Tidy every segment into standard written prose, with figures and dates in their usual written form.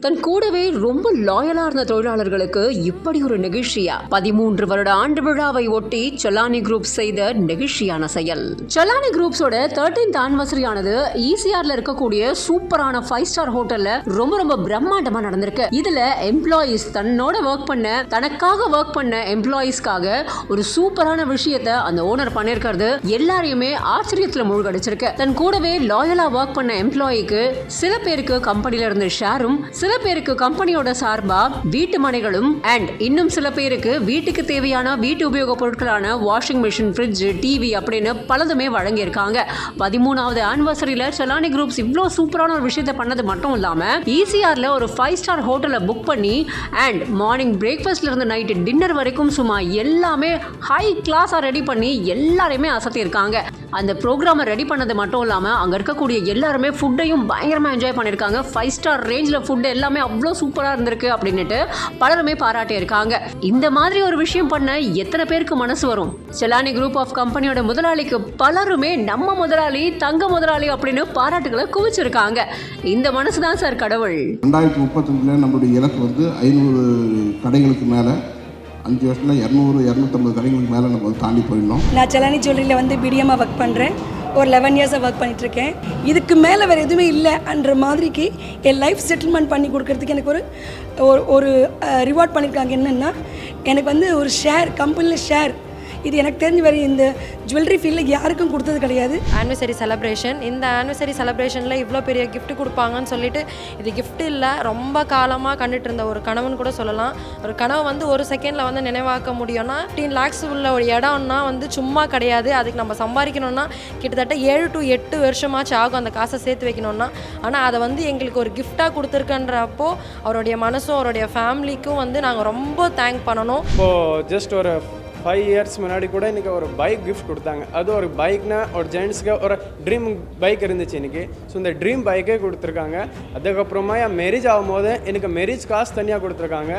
தன் கூடவே ரொம்ப லாயலா இருந்த தொழிலாளர்களுக்கு இப்படி ஒரு நெகிழ்ச்சியா 13 வருட ஆண்டு விழாவை ஒட்டி செலானி குரூப் செய்த நெகிழ்ச்சியான செயல். செலானி குரூப்ஸோட 13th ஆனிவர்சரி ஆனது ஈசிஆர்ல இருக்கக்கூடிய சூப்பரான 5 ஸ்டார் ஹோட்டல்ல ரொம்ப பிரம்மாண்டமா நடந்திருக்கு. இதுல எம்ப்ளாயீஸ் தன்னோட தனக்காக ஒர்க் பண்ண எம்ப்ளாயீஸ்க்காக ஒரு சூப்பரான விஷயத்தை அந்த ஓனர் பண்ணிருக்கிறது எல்லாரையுமே ஆச்சரியத்துல மூழ்கடிச்சிருக்கு. தன் கூடவே லாயலா ஒர்க் பண்ண எம்ப்ளாயிக்கு சில பேருக்கு கம்பெனில இருந்து ஷேரும், சில பேருக்கு கம்பெனியோட சார்பா வீட்டு மனைகளும் அண்ட் இன்னும் சில பேருக்கு வீட்டுக்கு தேவையான வீட்டு உபயோக பொருட்களான வாஷிங் மிஷின், ஃப்ரிட்ஜ், டிவி அப்படின்னு பலதுமே வழங்கியிருக்காங்க. 13வது ஆனிவர்சரியில செலானி குரூப்ஸ் இவ்வளோ சூப்பரான ஒரு விஷயத்தை பண்ணது மட்டும் இல்லாம ஈசிஆர்ல ஒரு 5 ஸ்டார் ஹோட்டலை புக் பண்ணி அண்ட் மார்னிங் பிரேக்ஃபாஸ்ட்ல இருந்து நைட் டின்னர் வரைக்கும் சும்மா எல்லாமே ஹை கிளாஸா ரெடி பண்ணி எல்லாரையுமே அசத்தியிருக்காங்க. அந்த ப்ரோக்ராமை ரெடி பண்ணது மட்டும் இல்லாம அங்க இருக்கக்கூடிய எல்லாருமே ஃபுட்டையும் பயங்கரமா என்ஜாய் பண்ணிருக்காங்க. 5 ஸ்டார் ரேஞ்சில் ஃபுட் எல்லாமே அவ்வளோ சூப்பரா இருந்திருக்கு அப்படின்னுட்டு பலருமே பாராட்டி இருக்காங்க. இந்த மாதிரி ஒரு விஷயம் பண்ண எத்தனை பேருக்கு மனசு வரும்? செலானி குரூப் ஆஃப் கம்பெனியோட முதலாளிக்கு பலருமே நம்ம முதலாளி, தங்க முதலாளி அப்படின்னு பாராட்டுகளை குவிச்சிருக்காங்க. இந்த மனசு தான் சார் கடவுள். 2035 நம்மளுடைய இலக்கு 500 கடைகளுக்கு மேல 5 வருஷத்துல 200-250 கடைகளுக்கு மேலே நம்ம தாண்டி போயிடணும். நான் செலானி ஜுவல்லரியில் பிடிஎம்மாக ஒர்க் பண்ணுறேன். ஒரு 11 இயர்ஸாக ஒர்க் பண்ணிகிட்ருக்கேன். இதுக்கு மேலே வேறு எதுவுமே இல்லைன்ற மாதிரிக்கு என் லைஃப் செட்டில்மெண்ட் பண்ணி கொடுக்கறதுக்கு எனக்கு ஒரு ரிவார்ட் பண்ணியிருக்காங்க. என்னென்னா எனக்கு ஒரு ஷேர், கம்பெனியில் ஷேர். இது எனக்கு தெரிஞ்ச வரை இந்த ஜுவல்லரி ஃபீல்டில் யாருக்கும் கொடுத்தது கிடையாது. ஆனிவர்சரி செலிப்ரேஷன், இந்த ஆனிவர்சரி செலிப்ரேஷனில் இவ்வளோ பெரிய கிஃப்ட் கொடுப்பாங்கன்னு சொல்லிட்டு இது கிஃப்ட் இல்லை, ரொம்ப காலமாக கண்டுட்டு இருந்த ஒரு கனவுன்னு கூட சொல்லலாம். ஒரு கனவு ஒரு செகண்டில் நினைவாக்க முடியும்னா 15 lakhs உள்ள ஒரு இடம்னா சும்மா கிடையாது. அதுக்கு நம்ம சம்பாதிக்கணும்னா கிட்டத்தட்ட 7 to 8 வருஷமாச்சு ஆகும் அந்த காசை சேர்த்து வைக்கணும்னா. ஆனால் அதை எங்களுக்கு ஒரு கிஃப்டாக கொடுத்துருக்கன்றப்போ அவருடைய மனசும் அவருடைய ஃபேமிலிக்கும் நாங்கள் ரொம்ப தேங்க் பண்ணணும். இப்போது ஜஸ்ட் ஒரு 5 years முன்னாடி கூட இன்றைக்கி ஒரு பைக் கிஃப்ட் கொடுத்தாங்க. அது ஒரு பைக்னா ஒரு ஜென்ட்ஸ்க்கு ஒரு ட்ரீம் பைக் இருந்துச்சு இன்றைக்கி. ஸோ இந்த ட்ரீம் பைக்கே கொடுத்துருக்காங்க. அதுக்கப்புறமா என் மேரேஜ் ஆகும்போது எனக்கு மேரேஜ் காசு தனியாக கொடுத்துருக்காங்க.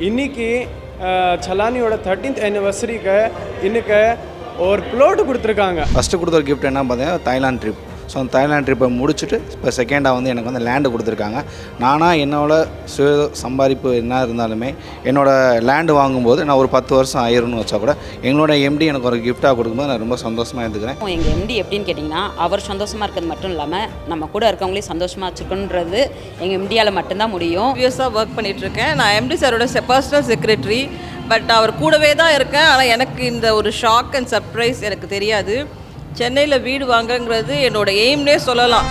இன்றைக்கி செலானியோட 13th ஆனிவர்சரிக்கு இன்றைக்கி ஒரு ப்ளோட்டு கொடுத்துருக்காங்க. ஃபஸ்ட்டு கொடுத்த ஒரு கிஃப்ட் என்ன பார்த்தீங்கன்னா தாய்லாந்து ட்ரிப். ஸோ அந்த தாய்லாந்து ட்ரிப்பை முடிச்சுட்டு இப்போ செகண்டாக எனக்கு லேண்டு கொடுத்துருக்காங்க. நானாக என்னோட சுய சம்பாதிப்பு என்ன இருந்தாலுமே என்னோடய லேண்டு வாங்கும்போது நான் ஒரு 10 வருஷம் ஆயிரும்னு வச்சா கூட எங்களோட எம்டி எனக்கு ஒரு கிஃப்டாக கொடுக்கும்போது நான் ரொம்ப சந்தோஷமாக இருந்துக்கிறேன். எங்கள் எம்டி எப்படின்னு கேட்டிங்கன்னா அவர் சந்தோஷமாக இருக்கிறது மட்டும் இல்லாமல் நம்ம கூட இருக்கவங்களையும் சந்தோஷமாக வச்சுக்கணுன்றது எங்கள் எம்டியால் மட்டும்தான் முடியும். யூஎஸாக ஒர்க் பண்ணிகிட்ருக்கேன். நான் எம்டி சாரோட பர்சனல் செக்ரட்டரி. பட் அவர் கூடவே தான் இருக்கேன். ஆனால் எனக்கு இந்த ஒரு ஷாக் அண்ட் சர்ப்ரைஸ் எனக்கு தெரியாது. சென்னையில் வீடு வாங்கங்கிறது என்னோட எய்ம்னே சொல்லலாம்.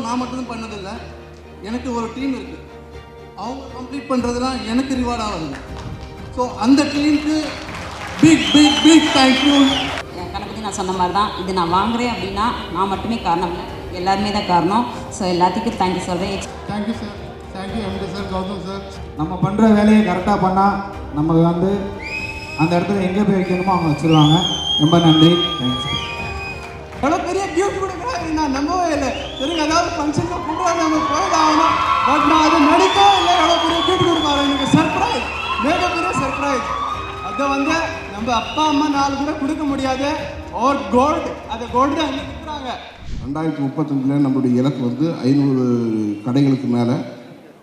நான் மட்டும் பண்ணதில்லை, எனக்கு ஒரு டீம் இருக்குது. அவங்க கம்ப்ளீட் பண்ணுறதுலாம் எனக்கு ரிவார்ட் ஆகுது. ஸோ அந்த டீமுக்கு பிக் தேங்க்யூ. என் கணக்கு நான் சொன்ன மாதிரி தான், இது நான் வாங்குறேன் அப்படின்னா நான் மட்டுமே காரணம் இல்லை, எல்லாருமே தான் காரணம். ஸோ எல்லாத்துக்கும் தேங்க்யூ சொல்கிறேன். Thank you sir, thank you MD sir, Gautam sir. நம்ம பண்ணுற வேலையை கரெக்டாக பண்ணால் நமக்கு அந்த இடத்துல எங்கே போய் வைக்கணுமோ அவங்க வச்சுருவாங்க. ரொம்ப நன்றி, தேங்க்ஸ். எவ்வளோ பெரிய கிஃப்ட் கொடுக்குறாங்க நான் நம்பவே இல்லை. சரிங்க, அதாவது ஃபங்க்ஷனில் கொடுக்குறாங்க, நம்ம போயிட்டாகணும். பட் நான் அது நடிக்கவே இல்லை. எவ்வளோ பெரிய கிஃப்ட் கொடுப்பாரு எனக்கு, சர்ப்ரைஸ், மிகப்பெரிய சர்ப்ரைஸ். அதை நம்ம அப்பா அம்மா 4 கூட கொடுக்க முடியாது. ஒரு கோல்டு, அந்த கோல்டு தான் அங்கே கொடுக்குறாங்க. 2035 நம்மளுடைய இலக்கு 500 கடைகளுக்கு மேலே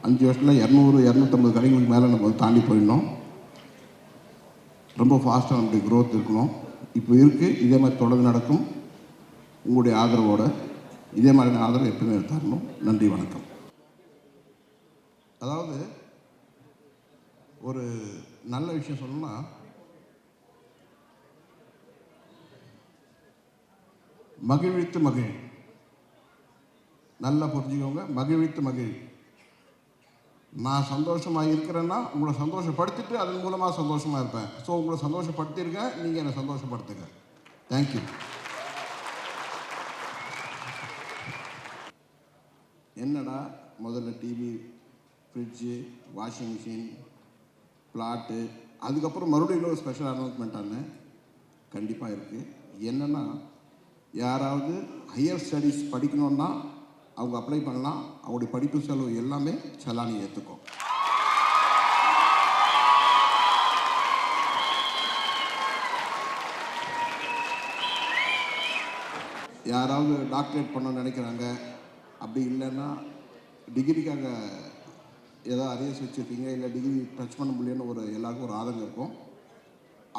5 வருஷத்தில் 200-250 கடைகளுக்கு மேலே நம்ம தாண்டி போயிடணும். ரொம்ப ஃபாஸ்ட்டாக நம்மளுடைய க்ரோத் இருக்கணும். இப்போ இருக்குது, இதே மாதிரி தொடர்ந்து நடக்கும். உங்களுடைய ஆதரவோடு இதே மாதிரியான ஆதரவு எப்பவுமே தரணும். நன்றி, வணக்கம். அதாவது ஒரு நல்ல விஷயம் சொல்லணும்னா மகிழ்வித்து மகிழ். நல்லா புரிஞ்சுக்கோங்க, மகிழ்வித்து மகிழ். நான் சந்தோஷமாக இருக்கிறேன்னா உங்களை சந்தோஷப்படுத்திட்டு அதன் மூலமாக சந்தோஷமாக இருப்பேன். ஸோ உங்களை சந்தோஷப்படுத்தியிருக்கேன், நீங்கள் என்னை சந்தோஷப்படுத்துங்க. தேங்க்யூ. என்னடா முதல்ல TV, fridge, washing machine, flat, அதுக்கப்புறம் மறுபடியும் இன்னொரு ஸ்பெஷல் அனௌன்ஸ்மெண்ட் ஆனேன். கண்டிப்பாக இருக்குது. என்னென்னா, யாராவது ஹையர் ஸ்டடீஸ் படிக்கணுன்னா அவங்க அப்ளை பண்ணலாம். அவங்களுடைய படிப்பு செலவு எல்லாமே சலானி ஏற்றுக்கும். யாராவது டாக்டரேட் பண்ணணும்னு நினைக்கிறாங்க, அப்படி இல்லைன்னா டிகிரிக்காக ஏதோ அரியர்ஸ் வச்சுருக்கீங்க, இல்லை டிகிரி டச் பண்ண முடியலன்னு எல்லாருக்கும் ஒரு ஆதங்கம் இருக்கும்.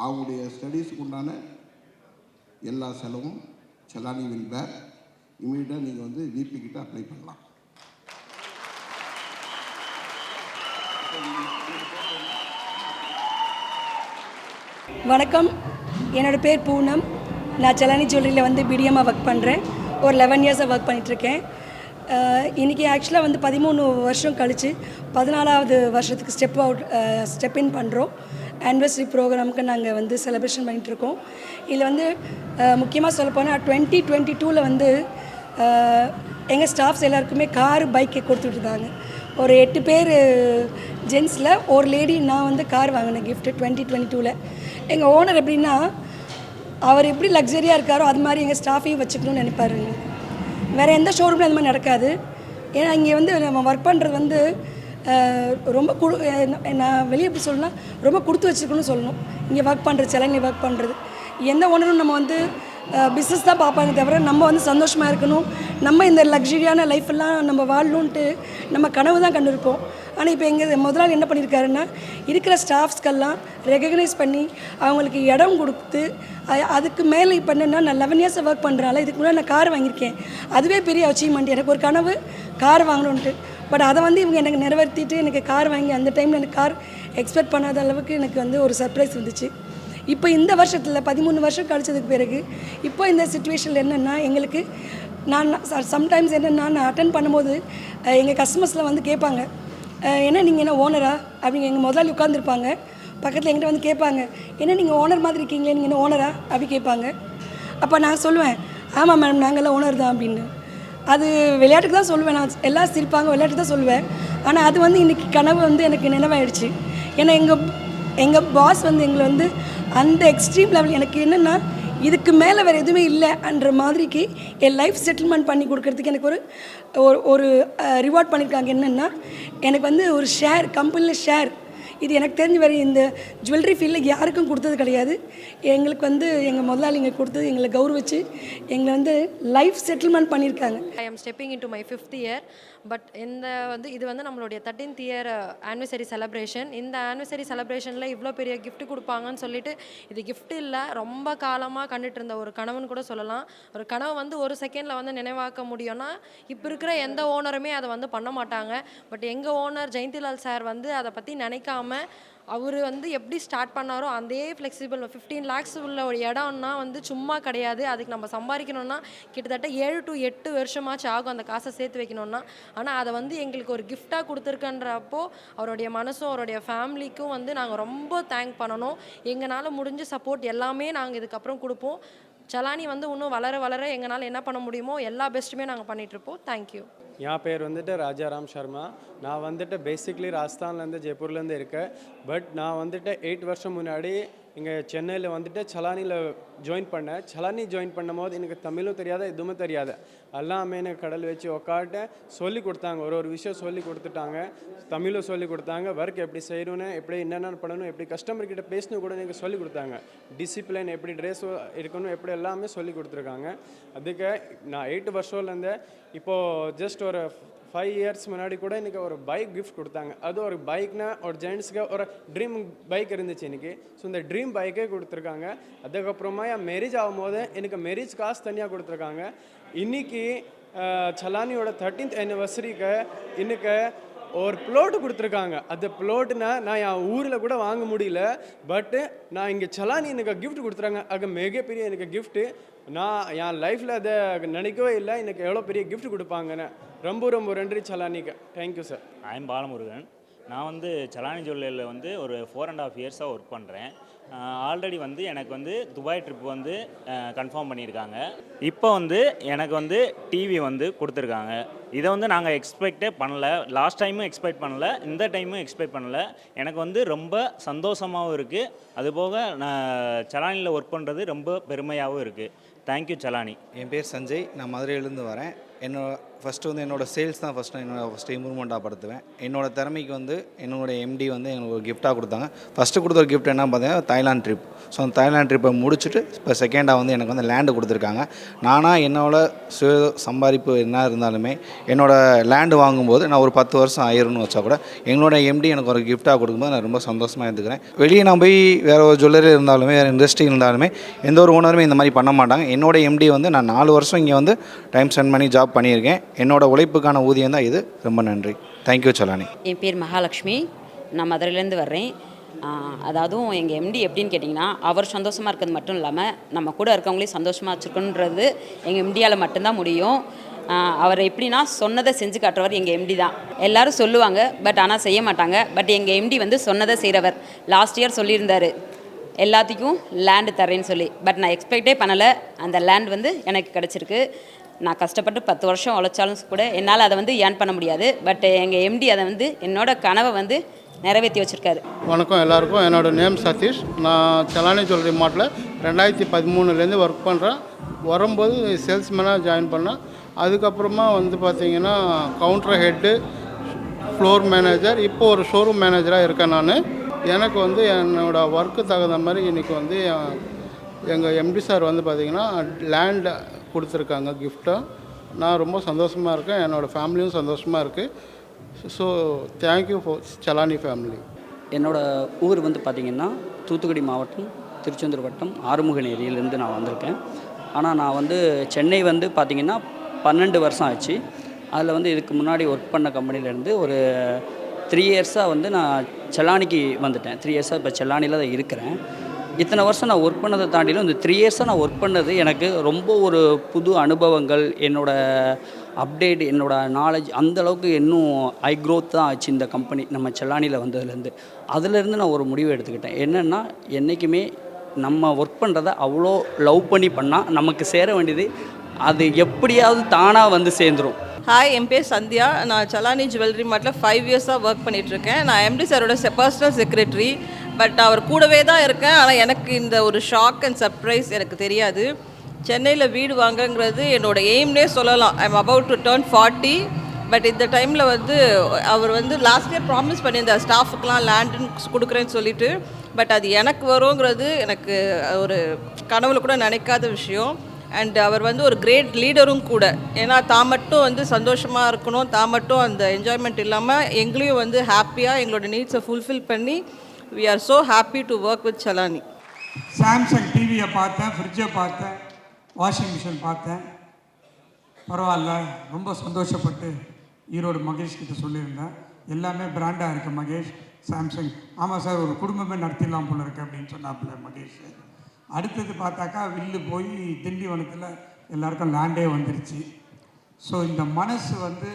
அவங்களுடைய ஸ்டடீஸுக்கு உண்டான எல்லா செலவும் சலானி வில் பேர். இமீடியட்டாக நீங்கள் வந்து விபி கிட்ட அப்ளை பண்ணலாம். வணக்கம், என்னோடய பேர் பூனம். நான் சலானி ஜுவல்லரியில் வந்து பிடிஎம்மாக ஒர்க் பண்ணுறேன். ஒரு 11 இயர்ஸாக ஒர்க் பண்ணிகிட்ருக்கேன். இன்றைக்கி ஆக்சுவலாக வந்து 13 வருஷம் கழித்து 14வது வருஷத்துக்கு ஸ்டெப் இன் பண்ணுறோம். ஆனிவர்சரி ப்ரோக்ராமுக்கு நாங்கள் வந்து செலிப்ரேஷன் பண்ணிகிட்ருக்கோம். இதில் வந்து முக்கியமாக சொல்லப்போனால் 2022 வந்து எங்கள் ஸ்டாஃப்ஸ் எல்லாருக்குமே கார் பைக்கு கொடுத்துட்ருந்தாங்க. ஒரு 8 பேர் ஜென்ஸில் ஒரு லேடி நான் வந்து கார் வாங்கினேன் கிஃப்ட்டு 2022. எங்கள் ஓனர் எப்படின்னா, அவர் எப்படி லக்ஸரியாக இருக்காரோ அது மாதிரி எங்கள் ஸ்டாஃபையும் வச்சுக்கணும்னு நினைப்பாருங்க. வேறு எந்த ஷோரூமில் அந்த மாதிரி நடக்காது. ஏன்னா இங்கே வந்து நம்ம ஒர்க் பண்ணுறது வந்து ரொம்ப நான் வெளியே எப்படி சொல்லணும்னா ரொம்ப கொடுத்து வச்சுருக்கணும்னு சொல்லணும். இங்கே ஒர்க் பண்ணுறது, சலானியில் ஒர்க் பண்ணுறது எந்த ஓனரும் நம்ம வந்து பிஸ்னஸ் தான் பார்ப்பாங்க தவிர நம்ம வந்து சந்தோஷமாக இருக்கணும், நம்ம இந்த லக்ஸரியான லைஃப்பெல்லாம் நம்ம வாழணுன்ட்டு நம்ம கனவு தான் கண்டிருப்போம். ஆனால் இப்போ எங்கள் முதலாளி என்ன பண்ணியிருக்காருன்னா, இருக்கிற ஸ்டாஃப்ஸ்க்கெல்லாம் ரெகக்னைஸ் பண்ணி அவங்களுக்கு இடம் கொடுத்து, அதுக்கு மேலே இப்போ என்னென்னா நான் 11 இயர்ஸை ஒர்க் பண்ணுறனால இதுக்கு முன்னாடி நான் கார் வாங்கியிருக்கேன். அதுவே பெரிய அச்சீவ்மெண்ட். எனக்கு ஒரு கனவு கார் வாங்கணுன்ட்டு. பட் அதை வந்து இவங்க எனக்கு நிறைவேற்றிட்டு எனக்கு கார் வாங்கி அந்த டைமில் எனக்கு கார் எக்ஸ்பெக்ட் பண்ணாத அளவுக்கு எனக்கு வந்து ஒரு சர்ப்ரைஸ் இருந்துச்சு. இப்போ இந்த வருஷத்தில் 13 வருஷம் கழிச்சதுக்கு பிறகு இப்போ இந்த சிச்சுவேஷனில் என்னென்னா, எங்களுக்கு நான் சம்டைம்ஸ் என்னென்னா நான் அட்டன் பண்ணும்போது எங்கள் கஸ்டமர்ஸில் வந்து கேட்பாங்க, என்ன நீங்கள் என்ன ஓனரா அப்படிங்க. எங்கள் முதலாளி உட்காந்துருப்பாங்க பக்கத்தில் எங்கிட்ட வந்து கேட்பாங்க, என்ன நீங்கள் ஓனர் மாதிரி இருக்கீங்களே, நீங்கள் என்ன ஓனரா அப்படி கேட்பாங்க. அப்போ நான் சொல்லுவேன், ஆமாம் மேடம் நாங்கள்லாம் ஓனர் தான் அப்படின்னு. அது விளையாட்டுக்கு தான் சொல்லுவேன். நான் எல்லாம் சிரிப்பாங்க, விளையாட்டுக்கு தான் சொல்லுவேன். ஆனால் அது வந்து இன்றைக்கி கனவு வந்து எனக்கு நினைவாயிடுச்சு. ஏன்னா எங்கள் பாஸ் வந்து எங்களை வந்து அந்த எக்ஸ்ட்ரீம் லெவல், எனக்கு என்னென்னா இதுக்கு மேலே வேறு எதுவுமே இல்லைன்ற மாதிரிக்கு என் லைஃப் செட்டில்மெண்ட் பண்ணி கொடுக்கறதுக்கு எனக்கு ஒரு ரிவார்ட் பண்ணியிருக்காங்க. என்னென்னா, எனக்கு வந்து ஒரு ஷேர், கம்பெனியில் ஷேர். இது எனக்கு தெரிஞ்ச வரை இந்த ஜுவல்லரி ஃபீல்டில் யாருக்கும் கொடுத்தது கிடையாது. எங்களுக்கு வந்து எங்கள் முதலாளிங்க கொடுத்தது, எங்களை கௌரவிச்சு எங்களை வந்து லைஃப் செட்டில்மெண்ட் பண்ணியிருக்காங்க. ஐ ஆம் stepping in to my 5th year. But இது வந்து நம்மளுடைய 13th இயர் ஆனிவர்சரி செலிப்ரேஷன். இந்த ஆனிவர்சரி செலிப்ரேஷனில் இவ்வளோ பெரிய கிஃப்ட் கொடுப்பாங்கன்னு சொல்லிட்டு, இது கிஃப்ட் இல்லை, ரொம்ப காலமாக கண்டுட்டு இருந்த ஒரு கனவுன்னு கூட சொல்லலாம். ஒரு கனவு வந்து ஒரு செகண்டில் வந்து நினைவாக்க முடியும்னா இப்போ இருக்கிற எந்த ஓனருமே அதை வந்து பண்ண மாட்டாங்க. பட் எங்கள் ஓனர் ஜெயந்திலால் சார் வந்து அதை பற்றி நினைக்காம அவர் வந்து எப்படி ஸ்டார்ட் பண்ணாரோ அதே ஃப்ளெக்சிபிள் 15 lakhs உள்ள ஒரு இடம்னா வந்து சும்மா கிடையாது. அதுக்கு நம்ம சம்பாதிக்கணும்னா கிட்டத்தட்ட 7 to 8 வருஷமாச்சு ஆகும் அந்த காசை சேர்த்து வைக்கணும்னா. ஆனால் அதை வந்து எங்களுக்கு ஒரு கிஃப்டாக கொடுத்துருக்கன்றப்போ அவருடைய மனசும் அவருடைய ஃபேமிலிக்கும் வந்து நாங்கள் ரொம்ப தேங்க் பண்ணணும். எங்களால் முடிஞ்ச சப்போர்ட் எல்லாமே நாங்கள் இதுக்கப்புறம் கொடுப்போம். சலானி வந்து இன்னும் வளர வளர எங்களால் என்ன பண்ண முடியுமோ எல்லா பெஸ்ட்டுமே நாங்கள் பண்ணிகிட்ருப்போம். தேங்க்யூ. என் பேர் வந்துட்டு ராஜாராம் சர்மா. நான் வந்துட்டு பேசிக்லி ராஜஸ்தான்லேருந்து ஜெய்ப்பூர்லேருந்து இருக்கேன். பட் நான் வந்துட்டு 8 வருஷம் முன்னாடி இங்கே சென்னையில் வந்துட்டு சலானியில் ஜாயின் பண்ணேன். சலானி ஜாயின் பண்ணும்போது எனக்கு தமிழும் தெரியாது, எதுவுமே தெரியாது. எல்லாமே எனக்கு கடல் வச்சு உக்காட்டு சொல்லி கொடுத்தாங்க, ஒரு விஷயம் சொல்லி கொடுத்துட்டாங்க. தமிழும் சொல்லி கொடுத்தாங்க, ஒர்க் எப்படி செய்யணும்னு, எப்படி என்னென்ன பண்ணணும், எப்படி கஸ்டமர்கிட்ட பேசணும் கூட எனக்கு சொல்லி கொடுத்தாங்க. டிசிப்ளின் எப்படி ட்ரெஸ் இருக்கணும், எப்படி எல்லாமே சொல்லி கொடுத்துருக்காங்க. அதுக்கு நான் 8 வருஷம்லேருந்து இப்போது ஜஸ்ட் ஒரு 5 years முன்னாடி கூட எனக்கு ஒரு பைக் கிஃப்ட் கொடுத்தாங்க. அது ஒரு பைக்னா ஒரு ஜென்ட்ஸ்க்கு ஒரு ட்ரீம் பைக் இருந்துச்சு எனக்கு. ஸோ இந்த ட்ரீம் பைக்கே கொடுத்துருக்காங்க. அதுக்கப்புறமா என் மேரேஜ் ஆகும்போது எனக்கு மேரேஜ் காசு தனியாக கொடுத்துருக்காங்க. இன்றைக்கி சலானியோட 13th anniversary இன்னைக்கு ஒரு ப்ளோட்டு கொடுத்துருக்காங்க. அந்த ப்ளோட்டுனா நான் என் ஊரில் கூட வாங்க முடியல. பட்டு நான் இங்கே சலானி எனக்கு கிஃப்ட் கொடுத்துறாங்க. அது மிகப்பெரிய எனக்கு கிஃப்ட்டு. நான் என் லைஃப்பில் அதை நினைக்கவே இல்லை எனக்கு எவ்வளோ பெரிய கிஃப்ட் கொடுப்பாங்கன்னு. ரொம்ப ரொம்ப நன்றி சலானிக்கு. Thank you sir. I am Balamurugan. நான் வந்து சலானி ஜுவல்லரியில் வந்து ஒரு 4.5 இயர்ஸாக ஒர்க் பண்ணுறேன். ஆல்ரெடி வந்து எனக்கு வந்து துபாய் ட்ரிப் வந்து கன்ஃபார்ம் பண்ணியிருக்காங்க. இப்போ வந்து எனக்கு வந்து டிவி வந்து கொடுத்துருக்காங்க. இதை வந்து நாங்கள் எக்ஸ்பெக்டே பண்ணல. லாஸ்ட் டைமும் எக்ஸ்பெக்ட் பண்ணல, இந்த டைமும் எக்ஸ்பெக்ட் பண்ணல. எனக்கு வந்து ரொம்ப சந்தோஷமாகவும் இருக்குது. அதுபோக நான் சலானியில் ஒர்க் பண்ணுறது ரொம்ப பெருமையாகவும் இருக்குது. தேங்க்யூ சலானி. என் பேர் சஞ்சய். நான் மதுரையிலேருந்து வரேன். ஃபஸ்ட்டு வந்து என்னோடய சேல்ஸ் தான் ஃபஸ்ட்டு இம்ப்ரூவ்மெண்ட்டாக படுத்துவேன். என்னோடய திறமைக்கு வந்து என்னோடய எம்டி வந்து எனக்கு ஒரு கிஃப்ட்டாக கொடுத்தாங்க. ஃபஸ்ட்டு கொடுத்த ஒரு கிஃப்ட் என்ன பார்த்தீங்கன்னா தாய்லாந்து ட்ரிப். ஸோ அந்த தாய்லாந்து ட்ரிப்பை முடிச்சுட்டு இப்போ செகண்டாக வந்து எனக்கு வந்து லேண்டு கொடுத்துருக்காங்க. நானாக என்னோடய சுய சம்பாதிப்பு என்ன இருந்தாலுமே என்னோடய லேண்டு வாங்கும்போது நான் ஒரு 10 வருஷம் ஆயிரும்னு வச்சா கூட எங்களோட எம்டி எனக்கு ஒரு கிஃப்ட்டாக கொடுக்கும்போது நான் ரொம்ப சந்தோஷமாக இருந்துக்கிறேன். வெளியே நான் போய் வேறு ஒரு ஜுவல்லரி இருந்தாலுமே வேறு இண்டஸ்ட்ரி இருந்தாலுமே எந்த ஒரு ஓனருமே இந்த மாதிரி பண்ண மாட்டாங்க. என்னோடய எம்டி வந்து நான் 4 வருஷம் இங்கே வந்து டைம் ஸ்பெண்ட் பண்ணி ஜாப் பண்ணியிருக்கேன். என்னோட உழைப்புக்கான ஊதியம் தான் இது. ரொம்ப நன்றி. தேங்க்யூ சலானி. என் பேர் மகாலட்சுமி. நான் மதுரையிலேருந்து வர்றேன். அதாவதும் எங்கள் எம்டி எப்படின்னு கேட்டிங்கன்னா, அவர் சந்தோஷமாக இருக்கிறது மட்டும் இல்லாமல் நம்ம கூட இருக்கவங்களையும் சந்தோஷமாக வச்சுருக்கணுன்றது எங்கள் எம்டியால் மட்டும்தான் முடியும். அவர் எப்படின்னா சொன்னதை செஞ்சு காட்டுறவர் எங்கள் எம்டி தான். எல்லோரும் சொல்லுவாங்க, பட் ஆனால் செய்ய மாட்டாங்க. பட் எங்கள் எம்டி வந்து சொன்னதை செய்கிறவர். லாஸ்ட் இயர் சொல்லியிருந்தார் எல்லாத்துக்கும் லேண்டு தரேன்னு சொல்லி. பட் நான் எக்ஸ்பெக்டே பண்ணலை. அந்த லேண்ட் வந்து எனக்கு கிடச்சிருக்கு. நான் கஷ்டப்பட்டு 10 வருஷம் உழைச்சாலும் கூட என்னால் அதை வந்து ஏர்ன் பண்ண முடியாது. பட் எங்கள் எம்டி அதை வந்து என்னோட கனவை வந்து நிறைவேற்றி வச்சுருக்காரு. வணக்கம் எல்லாருக்கும். என்னோடய நேம் சதீஷ். நான் சலானி ஜுவல்லரி மார்ட்டில் 2013 ஒர்க் பண்ணுறேன். வரும்போது சேல்ஸ்மேனாக ஜாயின் பண்ணேன். அதுக்கப்புறமா வந்து பார்த்திங்கன்னா கவுண்டர் ஹெட்டு, ஃப்ளோர் மேனேஜர், இப்போ ஒரு ஷோரூம் மேனேஜராக இருக்கேன் நான். எனக்கு வந்து என்னோடய ஒர்க்கு தகுந்த மாதிரி இன்றைக்கி வந்து எங்கள் எம்டி சார் வந்து பார்த்திங்கன்னா லேண்டு கொடுத்துருக்காங்க கிஃப்ட்டாக. நான் ரொம்ப சந்தோஷமாக இருக்கேன். என்னோடய ஃபேமிலியும் சந்தோஷமாக இருக்குது. So thank you for Salani family. என்னோடய ஊர் வந்து பார்த்திங்கன்னா தூத்துக்குடி மாவட்டம் திருச்செந்தூர் வட்டம் ஆறுமுகன் ஏரியிலேருந்து நான் வந்திருக்கேன். ஆனால் நான் வந்து சென்னை வந்து பார்த்திங்கன்னா 12 வருஷம் ஆச்சு. அதில் வந்து இதுக்கு முன்னாடி ஒர்க் பண்ண கம்பெனிலேருந்து ஒரு 3 இயர்ஸாக வந்து நான் செல்லானிக்கு வந்துட்டேன். 3 இயர்ஸாக இப்போ செல்லானியில் தான் இருக்கிறேன். இத்தனை வருஷம் நான் ஒர்க் பண்ணதை தாண்டிலும் இந்த 3 இயர்ஸாக நான் ஒர்க் பண்ணது எனக்கு ரொம்ப ஒரு புது அனுபவங்கள், என்னோடய அப்டேட், என்னோடய நாலேஜ் அந்தளவுக்கு இன்னும் ஹை க்ரோத் தான் ஆச்சு இந்த கம்பெனி நம்ம செல்லானியில் வந்ததுலேருந்து. அதுலேருந்து நான் ஒரு முடிவு எடுத்துக்கிட்டேன். என்னென்னா என்றைக்குமே நம்ம ஒர்க் பண்ணுறத அவ்வளோ லவ் பண்ணி பண்ணால் நமக்கு சேர வேண்டியது அது எப்படியாவது தானாக வந்து சேர்ந்துடும். ஹாய், என் பேர் சந்தியா. நான் சலானி ஜுவல்லரி மார்ட்டில் 5 இயர்ஸாக ஒர்க் பண்ணிகிட்ருக்கேன். நான் எம்டி சாரோட பர்சனல் செக்ரட்டரி. பட் அவர் கூடவே தான் இருக்கேன். ஆனால் எனக்கு இந்த ஒரு ஷாக் அண்ட் சர்ப்ரைஸ் எனக்கு தெரியாது. சென்னையில் வீடு வாங்கங்கிறது என்னோடய எய்ம்னே சொல்லலாம். I am about to turn 40. But இந்த டைமில் வந்து அவர் வந்து லாஸ்ட் இயர் ப்ராமிஸ் பண்ணியிருந்தார் ஸ்டாஃபுக்கெலாம் லேண்டுன்னு கொடுக்குறேன்னு சொல்லிட்டு. பட் அது எனக்கு வருங்கிறது எனக்கு ஒரு கனவுல கூட நினைக்காத விஷயம். அண்ட் அவர் வந்து ஒரு கிரேட் லீடரும் கூட. ஏன்னா தான் மட்டும் வந்து சந்தோஷமாக இருக்கணும், தான் மட்டும் அந்த என்ஜாய்மெண்ட் இல்லாமல் எங்களையும் வந்து ஹாப்பியாக எங்களோட நீட்ஸை ஃபுல்ஃபில் பண்ணி we are so happy to work with Chalani. Samsung டிவியை பார்த்தேன், ஃப்ரிட்ஜை பார்த்தேன், வாஷிங் மிஷின் பார்த்தேன். பரவாயில்ல, ரொம்ப சந்தோஷப்பட்டு ஈரோடு மகேஷ் கிட்ட சொல்லியிருந்தேன். எல்லாமே பிராண்டாக இருக்குது மகேஷ். சாம்சங் ஆமாம் சார், ஒரு குடும்பமே நடத்திடலாம் போல இருக்குது அப்படின்னு சொன்னாப்புல மகேஷ். அடுத்தது பார்த்தாக்கா வில்லு போய் திண்டிவனத்தில் எல்லாருக்கும் லேண்டே வந்துருச்சு. ஸோ இந்த மனசு வந்து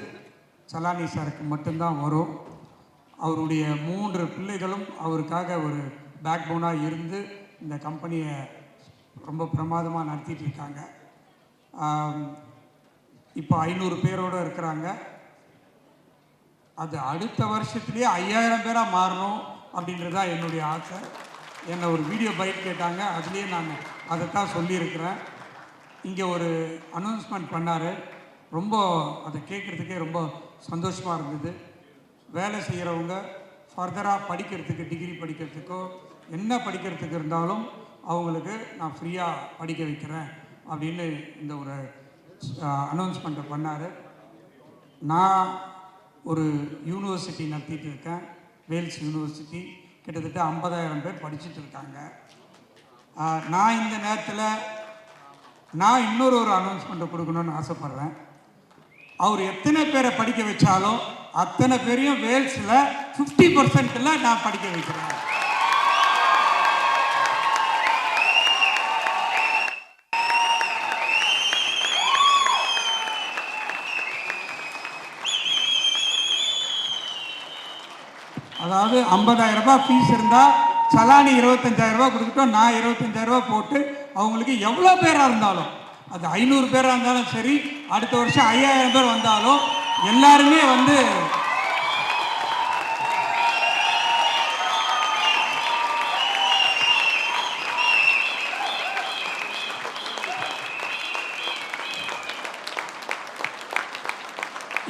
சலானி சாருக்கு மட்டும்தான் வரும். அவருடைய 3 பிள்ளைகளும் அவருக்காக ஒரு பேக் போனாக இருந்து இந்த கம்பெனியை ரொம்ப பிரமாதமாக நடத்திட்டு இருக்காங்க. இப்போ 500 பேரோடு இருக்கிறாங்க. அது அடுத்த வருஷத்துலேயே 5000 பேராக மாறணும் அப்படின்றது தான் என்னுடைய ஆசை. என்னை ஒரு வீடியோ பைட் கேட்டாங்க, அதுலேயே நான் அதைத்தான் சொல்லியிருக்கிறேன். இங்கே ஒரு அனௌன்ஸ்மெண்ட் பண்ணார். ரொம்ப அதை கேட்குறதுக்கே ரொம்ப சந்தோஷமாக இருந்தது. வேலை செய்கிறவங்க ஃபர்தராக படிக்கிறதுக்கு, டிகிரி படிக்கிறதுக்கோ என்ன படிக்கிறதுக்கு இருந்தாலும் அவங்களுக்கு நான் ஃப்ரீயாக படிக்க வைக்கிறேன் அப்படின்னு இந்த ஒரு அனௌன்ஸ்மெண்ட்டை பண்ணார். நான் ஒரு யூனிவர்சிட்டி நடத்திட்டு இருக்கேன், வேல்ஸ் யூனிவர்சிட்டி. கிட்டத்தட்ட 50,000 பேர் படிச்சுட்டு இருக்காங்க. நான் இந்த நேரத்தில் நான் இன்னொரு அனௌன்ஸ்மெண்ட்டை கொடுக்கணும்னு ஆசைப்பட்றேன். அவர் எத்தனை பேரை படிக்க வச்சாலும் அத்தனை பேரையும் வேல்ஸில் 50% நான் படிக்க வைக்கிறேன். அதாவது 50,000 ரூபாய் ஃபீஸ் இருந்தால் சலானி 25,000 ரூபாய் கொடுத்துட்டோம். நான் 25,000 ரூபாய் போட்டு அவங்களுக்கு எவ்வளோ பேராக இருந்தாலும், அது 500 பேராக இருந்தாலும் சரி, அடுத்த வருஷம் 5,000 பேர் வந்தாலும் எல்லாருமே வந்து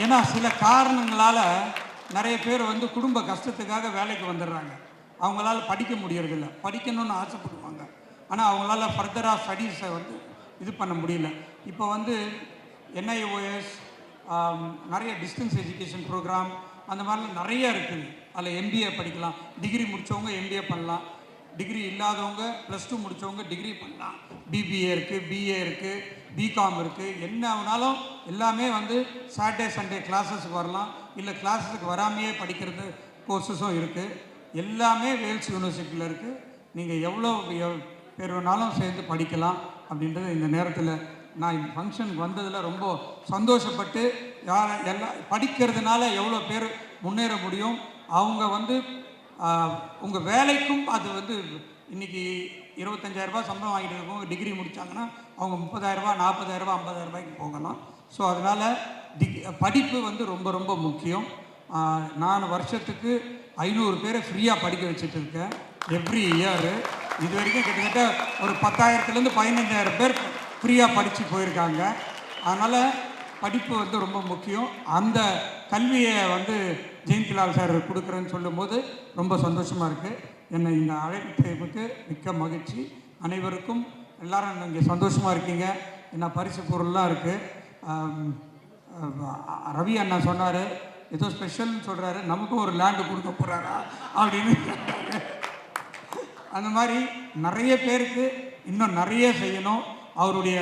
ஏன்னா சில காரணங்களால் நிறைய பேர் வந்து குடும்ப கஷ்டத்துக்காக வேலைக்கு வந்துடுறாங்க. அவங்களால படிக்க முடியறதில்ல. படிக்கணும்னு ஆசைப்படுவாங்க, ஆனால் அவங்களால ஃபர்தராக ஸ்டடீஸை வந்து இது பண்ண முடியல. இப்போ வந்து NIOS நிறைய டிஸ்டன்ஸ் எஜுகேஷன் ப்ரோக்ராம் அந்த மாதிரிலாம் நிறைய இருக்குது. அதில் MBA படிக்கலாம். டிகிரி முடித்தவங்க MBA பண்ணலாம். டிகிரி இல்லாதவங்க +2 முடித்தவங்க டிகிரி பண்ணலாம். BBA இருக்குது, BA இருக்குது, BCom இருக்குது. என்ன ஆனாலும் எல்லாமே வந்து சாட்டர்டே சண்டே கிளாஸஸுக்கு வரலாம், இல்லை கிளாஸஸுக்கு வராமையே படிக்கிறது கோர்ஸஸும் இருக்குது. எல்லாமே வேல்ஸ் யூனிவர்சிட்டியில் இருக்குது. நீங்கள் எவ்வளோ பேர் வேணாலும் சேர்ந்து படிக்கலாம் அப்படின்றது இந்த நேரத்தில் நான் இந்த ஃபங்க்ஷனுக்கு வந்ததில் ரொம்ப சந்தோஷப்பட்டு, எல்லாம் படிக்கிறதுனால எவ்வளோ பேர் முன்னேற முடியும், அவங்க வந்து உங்கள் வேலைக்கும் அது வந்து இன்றைக்கி 25,000 ரூபாய் சம்பளம் வாங்கிட்டு இருக்கவங்க டிகிரி முடித்தாங்கன்னா அவங்க 30,000 ரூபாய் 40,000 ரூபாய் 50,000 ரூபாய்க்கு போகலாம். ஸோ அதனால் படிப்பு வந்து ரொம்ப ரொம்ப முக்கியம். நான் வருஷத்துக்கு 500 பேரை ஃப்ரீயாக படிக்க வச்சுட்டு இருக்கேன் எவ்ரி இயரு. இது வரைக்கும் கிட்டத்தட்ட ஒரு 10,000லேருந்து 15,000 பேர் ஃப்ரீயாக படித்து போயிருக்காங்க. அதனால் படிப்பு வந்து ரொம்ப முக்கியம். அந்த கல்வியை வந்து ஜெயந்திலால் சார் கொடுக்குறேன்னு சொல்லும்போது ரொம்ப சந்தோஷமாக இருக்குது. என்னை இந்த அழைப்புக்கு மிக்க மகிழ்ச்சி. அனைவருக்கும் எல்லாரும் இங்கே சந்தோஷமாக இருக்கீங்க. என்ன பரிசு பொருள்லாம் இருக்குது. ரவி அண்ணா சொன்னார், ஏதோ ஸ்பெஷல்னு சொல்கிறாரு, நமக்கும் ஒரு லேண்டு கொடுக்க போகிறாரா அப்படின்னு. அந்த மாதிரி நிறைய பேருக்கு இன்னும் நிறைய செய்யணும். அவருடைய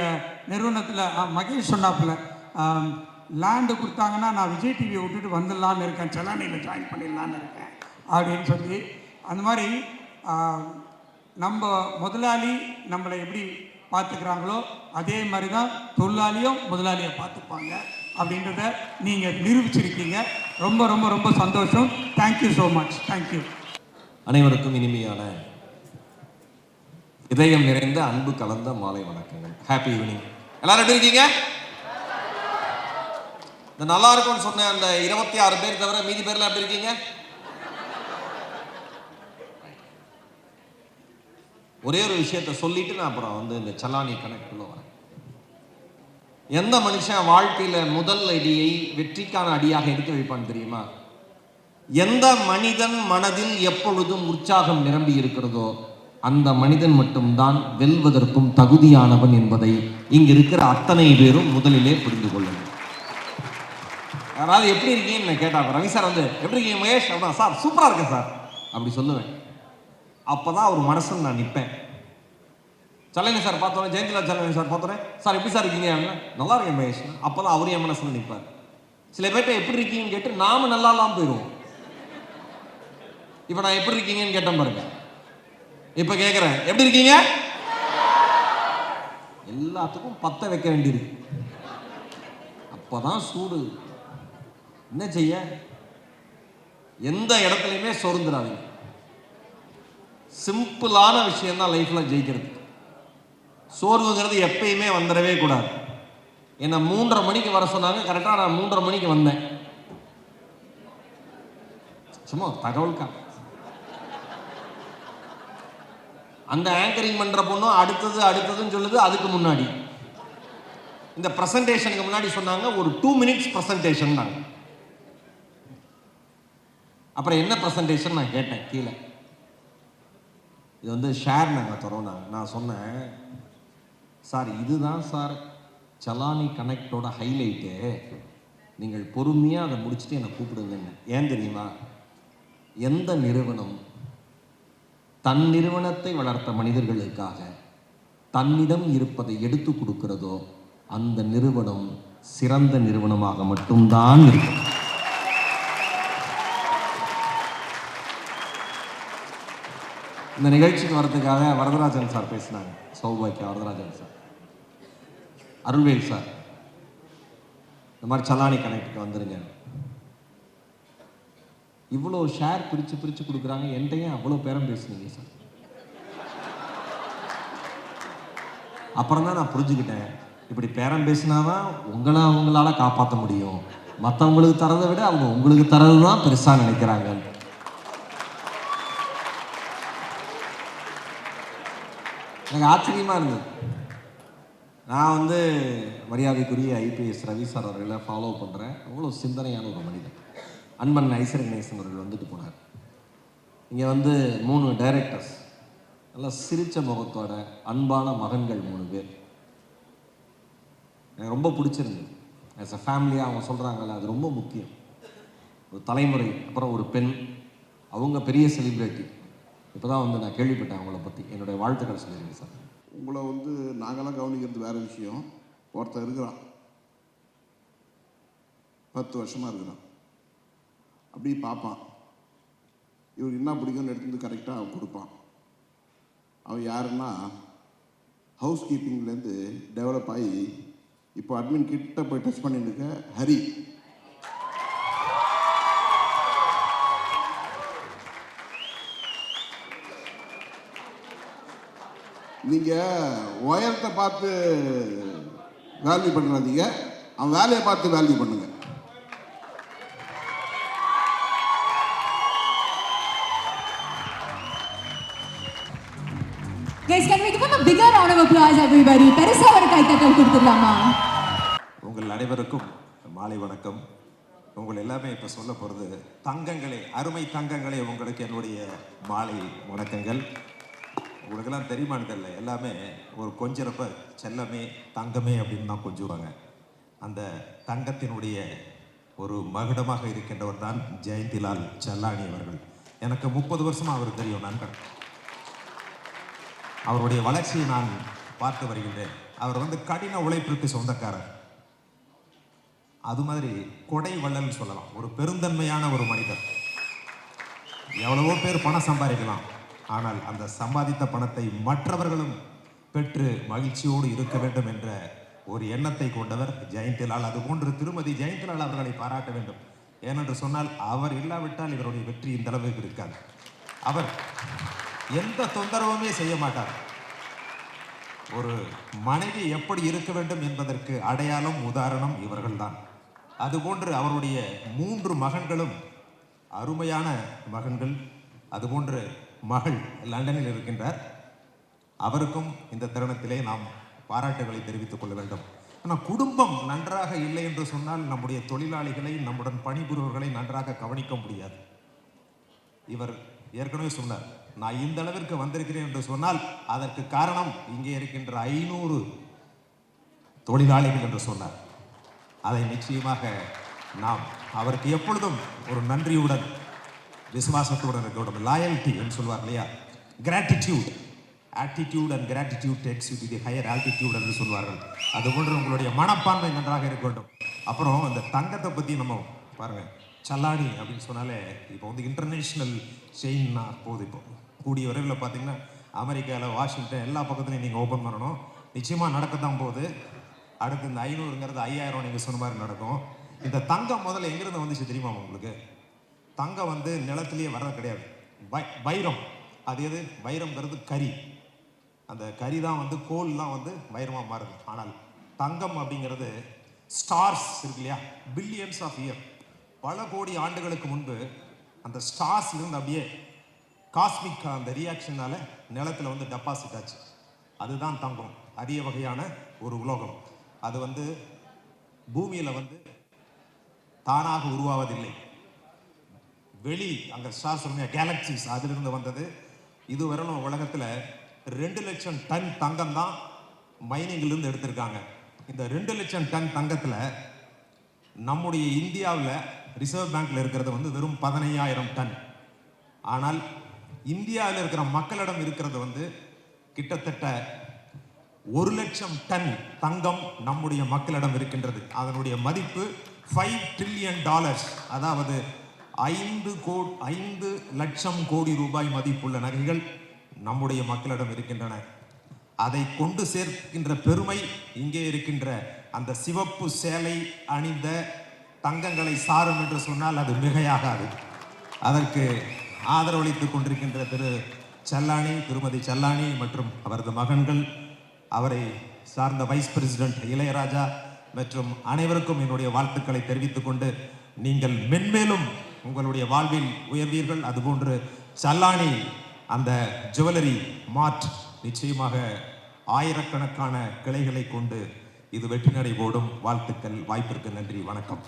நிறுவனத்தில் மகேஷ் சொன்னாப்பில் லேண்டு கொடுத்தாங்கன்னா நான் விஜய் டிவியை விட்டுட்டு வந்துடலான்னு இருக்கேன், செலானியில் ஜாயின் பண்ணிடலான்னு இருக்கேன் அப்படின்னு சொல்லி, அந்த மாதிரி நம்ம முதலாளி நம்மளை எப்படி பார்த்துக்கிறாங்களோ அதே மாதிரி தான் தொழிலாளியும் முதலாளியை பார்த்துப்பாங்க அப்படின்றத நீங்கள் நிரூபிச்சிருக்கீங்க. ரொம்ப ரொம்ப ரொம்ப சந்தோஷம். Thank you so much. தேங்க்யூ. அனைவருக்கும் இனிமையான இதயம் நிறைந்த அன்பு கலந்த மாலை வணக்கங்கள். Happy evening. எல்லாரும் எப்படி இருக்கீங்க? இந்த நல்லா இருக்கும்னு சொன்ன அந்த 26 பேர் தவிர மீதி பேர்லாம் எப்படி இருக்கீங்க? ஒரே ஒரு விஷயத்த சொல்லிட்டு நான் அப்புறம் வந்து இந்த சலானி கணக்குள்ள வரேன். எந்த மனுஷன் வாழ்க்கையில முதல் அடியை வெற்றிக்கான அடியாக எடுத்து வைப்பான்னு தெரியுமா? எந்த மனிதன் மனதில் எப்பொழுதும் உற்சாகம் நிரம்பி இருக்கிறதோ அந்த மனிதன் மட்டும்தான் வெல்வதற்கும் தகுதியானவன் என்பதை இங்க இருக்கிற அத்தனை பேரும் முதலிலே புரிந்து கொள்ளுங்கள். யாராவது எப்படி இருக்கீங்கன்னு நான் கேட்டாங்க, ரவி சார் வந்து எப்படி இருக்கீங்க மகேஷ் அப்படின்னா, சார் சூப்பராக இருக்கேன் சார் அப்படி சொல்லுவேன். அப்போதான் அவர் மனசுன்னு நான் நிற்பேன். சலனி சார் பார்த்தோன்னே, ஜெயந்திலால் சலனி சார் பார்த்தோன்னே, சார் எப்படி சார் இருக்கீங்க அப்படின்னா, நல்லா இருக்கேன் மகேஷ். அப்போ தான் அவரும் என் மனசுன்னு நிற்பார். சில பேர்கிட்ட எப்படி இருக்கீங்கன்னு கேட்டு நாம நல்லா இல்லாமல் போயிடுவோம். இப்போ நான் எப்படி இருக்கீங்கன்னு கேட்டேன் பாருங்க. இப்போ கேட்குறேன், எப்படி இருக்கீங்க? எல்லாத்துக்கும் பற்ற வைக்க வேண்டியிருக்கு. அப்போதான் சூடு. என்ன செய்ய? எந்த இடத்துலையுமே சோர்ந்துடாதீங்க. சிம்பிளான விஷயம் தான் லைஃப்பில் ஜெயிக்கிறது. சோர்வுங்கிறது எப்பயுமே வந்துடவே கூடாது. என்னை 3:30 மணிக்கு வர சொன்னாங்க, கரெக்டாக நான் 3:30 மணிக்கு வந்தேன். சும்மா தகவல்கா. அந்த ஆங்கரிங் பண்ணுற பொண்ணும் அடுத்ததுன்னு சொல்லுது. அதுக்கு முன்னாடி இந்த ப்ரெசன்டேஷனுக்கு முன்னாடி சொன்னாங்க ஒரு 2 minutes ப்ரெசன்டேஷன் தாங்க. அப்புறம் என்ன ப்ரெசன்டேஷன் நான் கேட்டேன் கீழே. இது வந்து ஷேர் நாங்கள் தரோம். நான் சொன்னேன், சார் இதுதான் சார் சலானி கனெக்டோட ஹைலைட்டு. நீங்கள் பொறுமையாக அதை முடிச்சுட்டு என்னை கூப்பிடுங்க. ஏன் தெரியுமா? எந்த நிறுவனம் தன் நிறுவனத்தை வளர்த்த மனிதர்களுக்காக தன்னிடம் இருப்பதை எடுத்து கொடுக்கிறதோ அந்த நிறுவனம் சிறந்த நிறுவனமாக மட்டும்தான் இருக்கும். இந்த நிகழ்ச்சிக்கு வரதுக்காக வரதராஜன் சார் பேசினாங்க. சௌபாக்கியா வரதராஜன் சார், அருள்வேல் சார், இந்த மாதிரி சலானி கனெக்டுக்கு வந்துருங்க. இவ்வளோ ஷேர் பிரித்து கொடுக்குறாங்க, என்கிட்டயும் அவ்வளோ பேரம் பேசுனீங்க சார். அப்புறம் தான் நான் புரிஞ்சுக்கிட்டேன், இப்படி பேரம் பேசினாதான் அவங்களால காப்பாற்ற முடியும், மற்றவங்களுக்கு தரதை விட அவங்க உங்களுக்கு தரது தான் பெருசாக நினைக்கிறாங்க. எனக்கு ஆச்சரியமாக இருந்தது. நான் வந்து மரியாதைக்குரிய ஐபிஎஸ் ரவி சார் அவர்களை ஃபாலோ பண்ணுறேன். அவ்வளோ சிந்தனையான ஒரு மனிதன். அன்பன் ஐசரகணேசன் அவர்கள் வந்துட்டு போனார். இங்கே வந்து 3 டைரக்டர்ஸ், நல்லா சிரித்த முகத்தோட அன்பான மகன்கள் 3 பேர். எனக்கு ரொம்ப பிடிச்சிருந்தது. ஆஸ் அ ஃபேமிலியாக அவங்க சொல்கிறாங்கல்ல, அது ரொம்ப முக்கியம். ஒரு தலைமுறை, அப்புறம் ஒரு பெண், அவங்க பெரிய செலிப்ரிட்டி. இப்போ தான் வந்து நான் கேள்விப்பட்டேன் அவங்கள பற்றி. என்னுடைய வாழ்த்துக்கள் சொல்லிடுங்க சார். உங்களை வந்து நாங்களாம் கவனிக்கிறது வேறு விஷயம். ஒருத்தர் இருக்கிறான், 10 வருஷமாக இருக்கிறான். அப்படி பார்ப்பான், இவருக்கு என்ன பிடிக்கும்னு எடுத்து கரெக்டாக அவன் கொடுப்பான். அவன் யாருன்னா ஹவுஸ் கீப்பிங்லேருந்து டெவலப் ஆகி இப்போ அட்மின் கிட்ட போய் டச் பண்ணியிருக்க ஹரி. நீங்கள் உயரத்தை பார்த்து வேல்யூ பண்ணுறாதீங்க, அவன் வேலையை பார்த்து வேல்யூ பண்ணுங்க. Guys, can we give him a bigger round of applause, everybody? பெருசா ஒரு கைத்தட்டல் கொடுத்துடலாமா? உங்கள் அனைவருக்கும் மாலை வணக்கம். உங்கள் எல்லாமே இப்போ சொல்ல போகிறது தங்கங்களே, அருமை தங்கங்களே, உங்களுக்கு என்னுடைய மாலை வணக்கங்கள். உங்களுக்கெல்லாம் தெரியுமான்னு தெரியல, எல்லாமே ஒரு கொஞ்சிறப்ப செல்லமே தங்கமே அப்படின்னு தான் கொஞ்சுவாங்க. அந்த தங்கத்தினுடைய ஒரு மகுடமாக இருக்கின்றவர் தான் ஜெயந்திலால் சல்லானி அவர்கள். எனக்கு 30 வருஷமாக அவர் தெரியும் நண்பன். அவருடைய வளர்ச்சியை நான் பார்த்து வருகின்றேன். அவர் வந்து கடின உழைப்பிற்கு சொந்தக்காரர். அது மாதிரி கொடை வள்ளல்னு சொல்லலாம். ஒரு பெருந்தன்மையான ஒரு மனிதர். எவ்வளவோ பேர் பணம் சம்பாதிக்கலாம், ஆனால் அந்த சம்பாதித்த பணத்தை மற்றவர்களும் பெற்று மகிழ்ச்சியோடு இருக்க வேண்டும் என்ற ஒரு எண்ணத்தை கொண்டவர் ஜெயந்திலால். அதுபோன்று திருமதி ஜெயந்திலால் அவர்களை பாராட்ட வேண்டும். ஏனென்று சொன்னால் அவர் இல்லாவிட்டால் இவருடைய வெற்றி இந்த அளவுக்கு இருக்காது. அவர் எந்த தொந்தரவுமே செய்ய மாட்டார். ஒரு மனைவி எப்படி இருக்க வேண்டும் என்பதற்கு அடையாளம், உதாரணம் இவர்கள்தான். அதுபோன்று அவருடைய 3 மகன்களும் அருமையான மகன்கள். அதுபோன்று மகள் லண்டனில் இருக்கின்றார். அவருக்கும் இந்த தருணத்திலே நாம் பாராட்டுகளை தெரிவித்துக் கொள்ள வேண்டும். ஆனால் குடும்பம் நன்றாக இல்லை என்று சொன்னால் நம்முடைய தொழிலாளிகளை, நம்முடன் பணிபுரிவர்களை நன்றாக கவனிக்க முடியாது. இவர் ஏற்கனவே சொன்னார், நான் இந்த அளவிற்கு வந்திருக்கிறேன் என்று சொன்னால் அதற்கு காரணம் இங்கே இருக்கின்ற 500 தொழிலாளிகள் என்று சொன்னார். அதை நிச்சயமாக நாம் அவருக்கு எப்பொழுதும் ஒரு நன்றியுடன், விசுவாசத்துடன் இருக்க வேண்டும். லாயல்ட்டி என்று சொல்வார் இல்லையா, gratitude, attitude and gratitude tax you to the higher altitude என்று சொல்வார்கள். அதுபோன்று உங்களுடைய மனப்பான்மை நன்றாக இருக்க வேண்டும். அப்புறம் அந்த தங்கத்தை பற்றி நம்ம பாருங்கள், சல்லானி அப்படின்னு சொன்னாலே இப்போ வந்து இன்டர்நேஷ்னல் செயின்னா போகுது. இப்போ கூடிய விரைவில் பார்த்தீங்கன்னா அமெரிக்காவில், வாஷிங்டன், எல்லா பக்கத்துலையும் நீங்கள் ஓப்பன் பண்ணணும். நிச்சயமாக நடக்கத்தான் போகுது. அடுத்து இந்த 500ங்கிறது 5000 நீங்கள் சொன்ன மாதிரி நடக்கும். இந்த தங்கம் முதல்ல எங்கேருந்து வந்துச்சு தெரியுமா உங்களுக்கு? தங்கம் வந்து நிலத்திலேயே வர்றது கிடையாது. வைரம், அது எது? வைரம்ங்கிறது கரி. அந்த கரி தான் வந்து கோல்லாம் வந்து வைரமாக மாறுது. ஆனால் தங்கம் அப்படிங்கிறது ஸ்டார்ஸ் இருக்கு இல்லையா, பில்லியன்ஸ் ஆஃப் இயர், பல கோடி ஆண்டுகளுக்கு முன்பு அந்த ஸ்டார்ஸ் இருந்து அப்படியே காஸ்மிக் அந்த ரியாக்ஷனால நிலத்தில் வந்து டெபாசிட் ஆச்சு. அதுதான் தங்கம். அரிய வகையான ஒரு உலோகம். அது வந்து பூமியில் வந்து தானாக உருவாவதில்லை. வெளி அங்கே ஸ்டார் சொல்லுங்க கேலக்சிஸ், அதிலிருந்து வந்தது. இதுவரையிலும் உலகத்தில் 2 லட்சம் டன் தங்கம் தான் மைனிங்கிலிருந்து எடுத்திருக்காங்க. இந்த 2 லட்சம் டன் தங்கத்தில் நம்முடைய இந்தியாவில் ரிசர்வ் பேங்க்ல இருக்கிறது வந்து வெறும் 15000 டன். ஆனால் இந்தியாவில் இருக்கிற மக்களிடம் இருக்கிறது வந்து கிட்டத்தட்ட 1 லட்சம் டன் தங்கம் நம்முடைய மக்களிடம் இருக்கின்றது. அதனுடைய மதிப்பு $5 trillion, அதாவது 5 லட்சம் கோடி ரூபாய் மதிப்புள்ள நகைகள் நம்முடைய மக்களிடம் இருக்கின்றன. அதை கொண்டு சேர்க்கின்ற பெருமை இங்கே இருக்கின்ற அந்த சிவப்பு சேலை அணிந்த தங்கங்களை சாரும் என்று சொன்னால் அது மிகையாகாது. அதற்கு ஆதரவளித்துக் கொண்டிருக்கின்ற திருமதி செல்லானி மற்றும் அவரது மகன்கள், அவரை சார்ந்த வைஸ் பிரசிடென்ட் இளையராஜா மற்றும் அனைவருக்கும் என்னுடைய வாழ்த்துக்களை தெரிவித்துக் கொண்டு, நீங்கள் மென்மேலும் உங்களுடைய வாழ்வில் உயர்வீர்கள். அதுபோன்று சல்லானி அந்த ஜுவல்லரி மார்ட் நிச்சயமாக ஆயிரக்கணக்கான கிளைகளை கொண்டு இது வெற்றி நடை போடும். வாழ்த்துக்கள். வாய்ப்பிற்கு நன்றி. வணக்கம்.